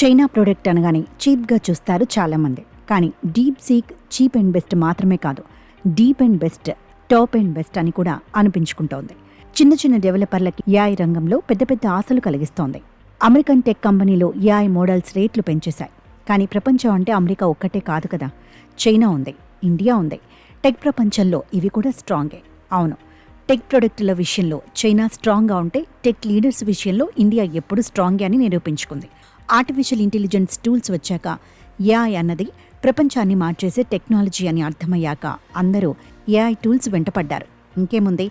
China product అనగానే చీప్గా చూస్తారు చాలామంది. కానీ deep seek cheap and best మాత్రమే కాదు, deep and best, top and best అని కూడా అనిపించుకుంటోంది. చిన్న చిన్న డెవలపర్లకి ఏఐ రంగంలో పెద్ద పెద్ద ఆశలు కలిగిస్తోంది. అమెరికన్ టెక్ కంపెనీలు ఏఐ మోడల్స్ రేట్లు పెంచేశాయి. కానీ ప్రపంచం అంటే అమెరికా ఒక్కటే కాదు కదా, చైనా ఉంది, ఇండియా ఉంది. టెక్ ప్రపంచంలో ఇవి కూడా స్ట్రాంగే. అవును, టెక్ ప్రొడక్టుల విషయంలో చైనా స్ట్రాంగ్గా ఉంటే టెక్ లీడర్స్ విషయంలో ఇండియా ఎప్పుడూ స్ట్రాంగే అని నిరూపించుకుంది. ఆర్టిఫిషియల్ ఇంటెలిజెన్స్ టూల్స్ వచ్చాక ఏఐ అన్నది ప్రపంచాన్ని మార్చేసే టెక్నాలజీ అని అర్థమయ్యాక అందరూ ఏఐ టూల్స్ వెంటపడ్డారు. ఇంకేముంది,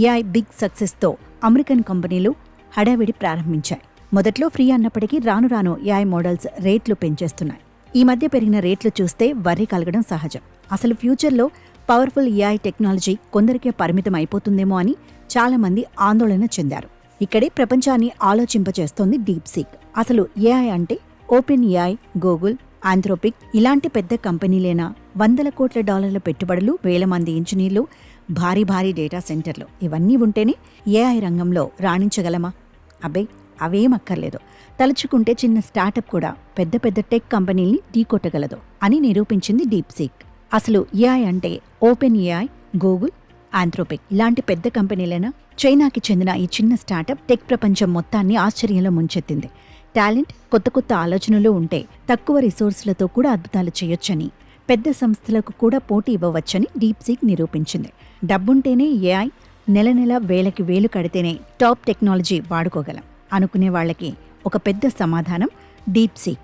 ఏఐ బిగ్ సక్సెస్తో అమెరికన్ కంపెనీలు హడావిడి ప్రారంభించాయి. మొదట్లో ఫ్రీ అన్నప్పటికీ రాను రాను ఏఐ మోడల్స్ రేట్లు పెంచేస్తున్నాయి. ఈ మధ్య పెరిగిన రేట్లు చూస్తే వర్రీ కలగడం సహజం. అసలు ఫ్యూచర్లో పవర్ఫుల్ ఏఐ టెక్నాలజీ కొందరికే పరిమితం అయిపోతుందేమో అని చాలామంది ఆందోళన చెందారు. ఇక్కడే ప్రపంచాన్ని ఆలోచింపచేస్తోంది డీప్ సీక్. అసలు ఏఐ అంటే ఓపెన్ ఏఐ, గూగుల్, ఆంథ్రోపిక్ ఇలాంటి పెద్ద కంపెనీలేనా? వందల కోట్ల డాలర్ల పెట్టుబడులు, వేల మంది ఇంజనీర్లు, భారీ భారీ డేటా సెంటర్లు ఇవన్నీ ఉంటేనే ఏఐ రంగంలో రాణించగలమా? అబ్బే, అవేం అక్కర్లేదు. తలుచుకుంటే చిన్న స్టార్టప్ కూడా పెద్ద పెద్ద టెక్ కంపెనీల్ని ఢీకొట్టగలదు అని నిరూపించింది డీప్ సీక్. అసలు ఏఐ అంటే ఓపెన్ ఏఐ, గూగుల్, ఆంథ్రోపిక్ ఇలాంటి పెద్ద కంపెనీలైనా? చైనాకి చెందిన ఈ చిన్న స్టార్టప్ టెక్ ప్రపంచం మొత్తాన్ని ఆశ్చర్యంలో ముంచెత్తింది. టాలెంట్, కొత్త కొత్త ఆలోచనలు ఉంటే తక్కువ రిసోర్సులతో కూడా అద్భుతాలు చేయొచ్చని, పెద్ద సంస్థలకు కూడా పోటీ ఇవ్వవచ్చని డీప్ సీక్ నిరూపించింది. డబ్బుంటేనే ఏఐ, నెల నెల వేలకి వేలు కడితేనే టాప్ టెక్నాలజీ వాడుకోగలం అనుకునే వాళ్ళకి ఒక పెద్ద సమాధానం డీప్ సీక్.